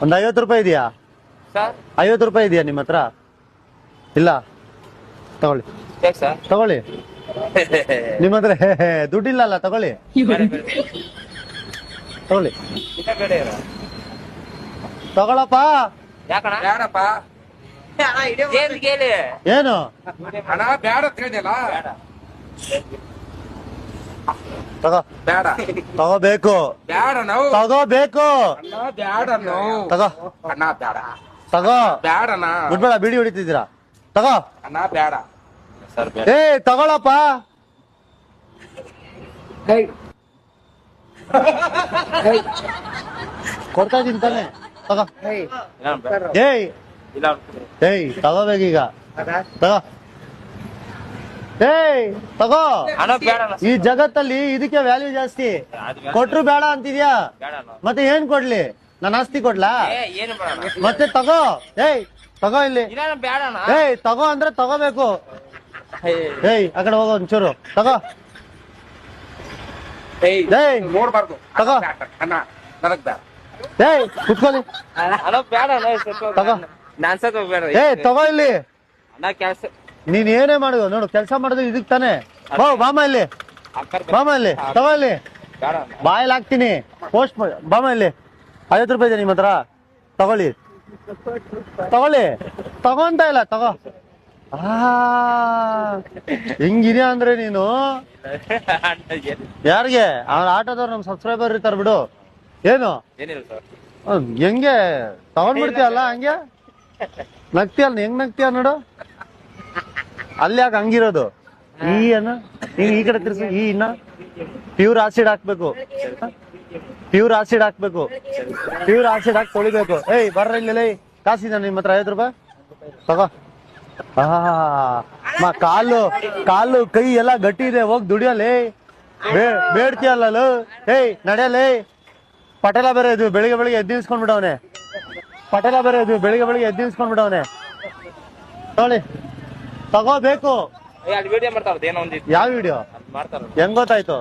ಒಂದ್ 50 ರೂಪಾಯಿ ಇದೆಯಾ? 50 ರೂಪಾಯಿ ಇದೆಯಾ ನಿಮ್ಮ ಹತ್ರ? ಇಲ್ಲ, ತಗೊಳ್ಳಿ ತಗೊಳ್ಳಿ. ನಿಮ್ಮ ಹತ್ರ ದುಡ್ಡಿಲ್ಲ ಅಲ್ಲ, ತಗೊಳ್ಳಿ ತಗೊಳ್ಳಿ ತಗೊಳಪ್ಪ. ಏನು ತಗೋ, ತಗೋಬೇಕು ತಗೋಬೇಕು, ತಗೋ ತಗೋ, ಬಿಡ್ಬೇಡ, ಬಿಡಿ ಹೊಡಿತಿದ್ದೀರಾ, ತಗೋ. ಏ ತಗೊಳಪ್ಪ. ಕೊಡ್ತಾ ಇದೀನಿ ತಾನೆ, ತಗೋ. ಏಯ್ ಏಯ್ ತಗೋಬೇಕೀಗ, ತಗೋ. ಏಯ್ ತಗೋ. ಈ ಜಗತ್ತಲ್ಲಿ ಇದಕ್ಕೆ ವ್ಯಾಲ್ಯೂ ಜಾಸ್ತಿ. ಕೊಟ್ರು ಬೇಡ ಅಂತಿದ್ಯಾ, ಮತ್ತೆ ಏನ್ ಕೊಡ್ಲಿ? ನಾನು ಆಸ್ತಿ ಕೊಡ್ಲಾ? ಮತ್ತೆ ತಗೋ. ಏಯ್ ತಗೋ ಇಲ್ಲಿ. ಏಯ್ ತಗೋ ಅಂದ್ರೆ ತಗೋಬೇಕು. ಏಯ್ ಆ ಕಡೆ ಹೋಗೋ ಒಂಚೂರು, ತಗೋ. ಏಯ್ ನೋಡ್ಬಾರ್ದು, ತಗೋ. ಏಯ್ ಕುತ್ಕೊಳ್ಳಿ, ತಗೋ. ಏಯ್ ತಗೋ ಇಲ್ಲಿ. ನೀನ್ ಏನೇ ಮಾಡುದು ನೋಡು, ಕೆಲಸ ಮಾಡುದು ಇದಕ್ ತಾನೆ. ಬಾಮ ಇಲ್ಲಿ, ಬಾಮ ಇಲ್ಲಿ, ತಗೋ ಇಲ್ಲಿ. ಬಾಯಲ್ಲಿ ಹಾಕ್ತೀನಿ, ಪೋಸ್ಟ್ ಬಾಮ ಇಲ್ಲಿ. 50 ರೂಪಾಯಿ ಇದೆ ನಿಮ್ಮ ಹತ್ರ, ತಗೊಳ್ಳಿ ತಗೊಳ್ಳಿ. ತಗೊಂತ ಇಲ್ಲ, ತಗೋ. ಹಿಂಗಿದ್ಯಾ ಅಂದ್ರೆ ನೀನು. ಯಾರಿಗೆ? ಅವ್ರ ಆಟೋದವ್ರು ನಮ್ ಸಬ್ಸ್ಕ್ರೈಬರ್ ಇರ್ತಾರ ಬಿಡು. ಏನು ಹೆಂಗೆ ತಗೊಂಡ್ಬಿಡ್ತೀಯಲ್ಲ, ಹಂಗೆ ನಗ್ತೀಯಲ್ಲ, ಹೆಂಗ್ ನಗ್ತೀಯ ನೋಡು. ಅಲ್ಲಿ ಯಾಕೆ ಹಂಗಿರೋದು? ಈ ಅನ್ನ ಈ ಕಡೆ ತಿರ್ಸಿ. ಈ ಇನ್ನ ಪ್ಯೂರ್ ಆಸಿಡ್ ಹಾಕ್ಬೇಕು, ಪ್ಯೂರ್ ಆಸಿಡ್ ಹಾಕ್ಬೇಕು, ಪ್ಯೂರ್ ಆಸಿಡ್ ಹಾಕಿ ತೊಳಿಬೇಕು. ಏಯ್ ಬರ್ರ ಇಲ್ಲಿ, ಕಾಸಿದ ನಿಮ್ಮ ಹತ್ರ 50 ರೂಪಾಯಿ, ತಗೋ. ಕಾಲು ಕಾಲು ಕೈ ಎಲ್ಲ ಗಟ್ಟಿ ಇದೆ, ಹೋಗಿ ದುಡಿಯಲ್ಲ. ಬೇಡ್ತೀಯಲ್ಲ. ಏಯ್ ನಡೆಯಲ್ಲ. ಪಟೇಲ ಬೇರೆ ಇದು ಬೆಳಿಗ್ಗೆ ಬೆಳಿಗ್ಗೆ ಎದ್ದು ನಿಲ್ಸ್ಕೊಂಡ್ಬಿಡವನೆ. ಪಟೇಲ ಬೇರೆ ಇದು ಬೆಳಿಗ್ಗೆ ಬೆಳಿಗ್ಗೆ ಎದ್ದು ನಿಲ್ಸ್ಕೊಂಡ್ಬಿಡವನೆ. ನೋಡಿ ತಗೋಬೇಕು. ಯಾವ ವಿಡಿಯೋ? ಹೆಂಗ್ ಗೊತ್ತಾಯ್ತು?